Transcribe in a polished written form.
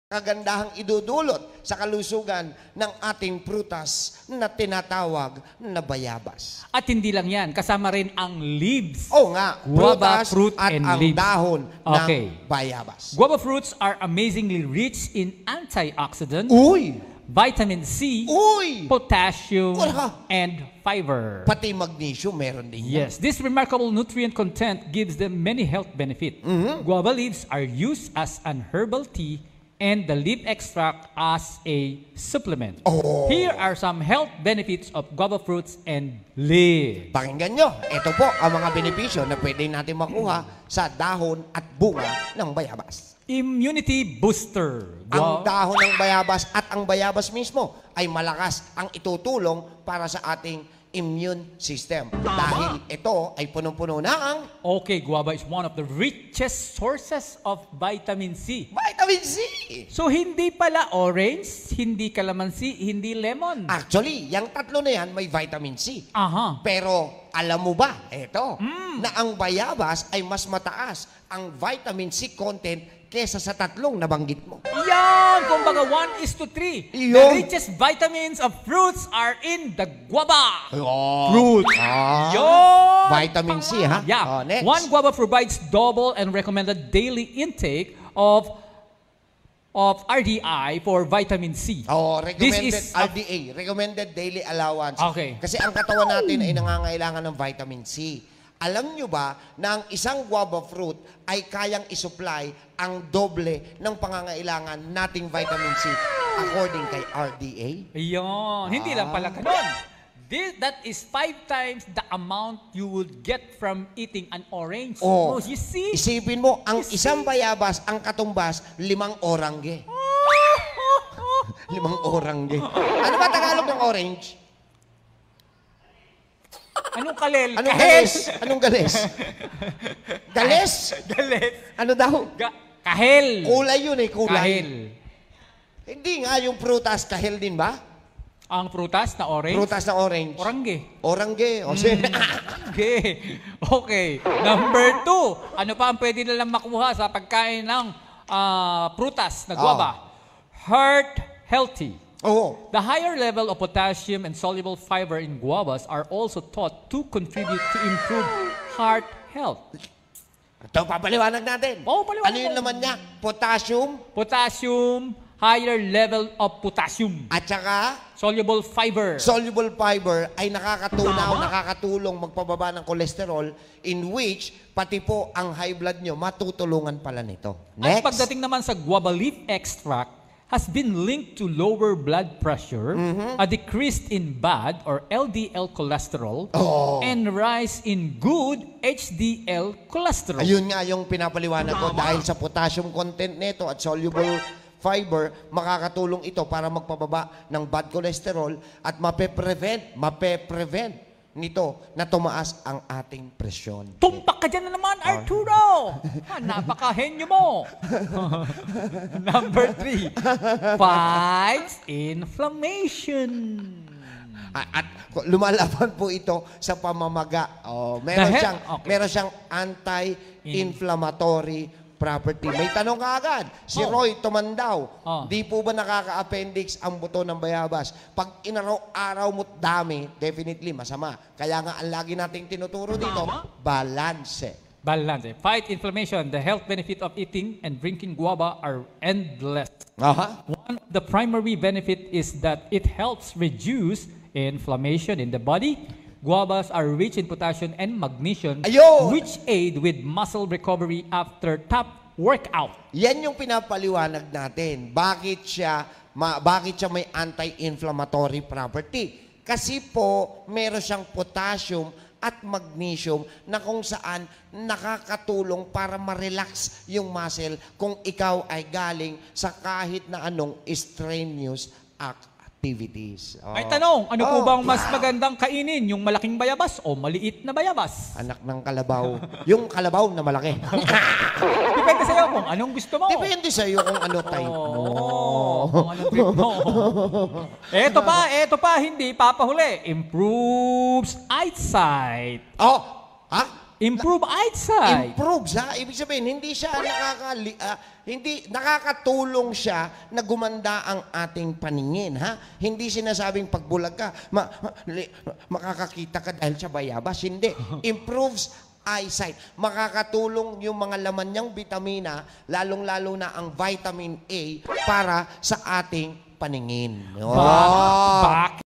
kagandahang idudulot sa kalusugan ng ating prutas na tinatawag na bayabas. At hindi lang yan, kasama rin ang leaves. Oo nga, Guava, prutas fruit, at and ang leaves. dahon Okay. ng bayabas. Guava fruits are amazingly rich in antioxidants, Uy! vitamin C, Uy! potassium, Wala. and fiber. Pati magnesium meron din yan. Yes, this remarkable nutrient content gives them many health benefits. Guava leaves are used as an herbal tea and the leaf extract as a supplement. Oh. Here are some health benefits of guava fruits and leaves. Pakinggan nyo, ito po ang mga benepisyo na pwede natin makuha sa dahon at bunga ng bayabas. Immunity booster. Ang dahon ng bayabas at ang bayabas mismo ay malakas ang itutulong para sa ating immune system. Dahil ito ay punong-puno na ang Okay, guava is one of the richest sources of vitamin C. vitamin C. So, hindi pala orange, hindi calamansi, hindi lemon. Actually, yung tatlo na yan may vitamin C. Aha. Pero alam mo ba, ito, na ang bayabas ay mas mataas ang vitamin C content kesa sa tatlong nabanggit mo. Yan! Kumbaga 1:3. The Yun. richest vitamins of fruits are in the guava. Fruit. Yun! Vitamin C, ha? Yeah. Next. One guava provides double and recommended daily intake of RDI for vitamin C. Recommended This is RDA, recommended daily allowance. Okay. Kasi ang katawan natin ay nangangailangan ng vitamin C. Alam nyo ba na ang isang guava fruit ay kayang isupply ang doble ng pangangailangan nating vitamin C according kay RDA? Ayun. Hindi lang pala ganun. That is 5 times the amount you would get from eating an orange. Oh, You see? Isipin mo, ang You see? isang bayabas, ang katumbas, 5 orangge. 5 orangge. Ano ba Tagalog ng orange? Anong kalel? Anong Kahel? galis? Anong galis? Galis? Galit. Ano daw? Kahel. Kulay yun eh, kulay. Kahel. Hindi nga, yung prutas, kahel din ba? Ang prutas na orange? Prutas na orange. Orangge. Orangge. O sige. Okay. Number 2. Ano pa ang pwede nilang makuha sa pagkain ng prutas na guava? Heart healthy. Oo. The higher level of potassium and soluble fiber in guavas are also thought to contribute to improved heart health. Ito, papaliwanag natin. Paliwanag Ano yung mo. naman niya? Potassium Potassium, higher level of potassium. at saka Soluble fiber. soluble fiber ay nakakatulong magpababa ng kolesterol in which pati po ang high blood nyo matutulungan pala nito. At Next. pagdating naman sa guava leaf extract, has been linked to lower blood pressure, a decrease in bad or LDL cholesterol, and rise in good HDL cholesterol. Ayun nga yung pinapaliwanag ko dahil sa potassium content nito at soluble fiber, makakatulong ito para magpababa ng bad cholesterol at mape-prevent nito na tumaas ang ating presyon. Tumpak ka dyan na naman, Arturo! Napaka-henyo mo! Number 3, fights inflammation. At lumalaban po ito sa pamamaga. Meron siyang anti-inflammatory property. May tanong ka agad. Si Roy Tumandaw, di po ba nakaka-appendix ang buto ng bayabas? Pag inaraw-araw mo't dami, definitely masama. Kaya nga ang lagi nating tinuturo dito, balance. Balance. Fight inflammation. The health benefit of eating and drinking guava are endless. One of the primary benefit is that it helps reduce inflammation in the body. Guavas are rich in potassium and magnesium, which aid with muscle recovery after tough workout. Yan yung pinapaliwanag natin. Bakit siya may anti-inflammatory property? Kasi po, meron siyang potassium at magnesium na kung saan nakakatulong para ma-relax yung muscle kung ikaw ay galing sa kahit na anong strenuous activities. May tanong, ano po bang mas magandang kainin? Yung malaking bayabas o maliit na bayabas? Anak ng kalabaw. Yung kalabaw na malaki. Depende sa'yo kung anong gusto mo. Depende sa'yo kung ano type mo. Kung anong trip mo. Eto pa, hindi papahuli. Improves eyesight. Improve eyesight. Improves, ha? Ibig sabihin, hindi nakakatulong siya na gumanda ang ating paningin, ha? Hindi sinasabing pagbulag ka, makakakita ka dahil sa bayabas. Hindi. Improves eyesight. Makakatulong yung mga laman niyang vitamina, lalong-lalo na ang vitamin A para sa ating paningin. Oh. Bakit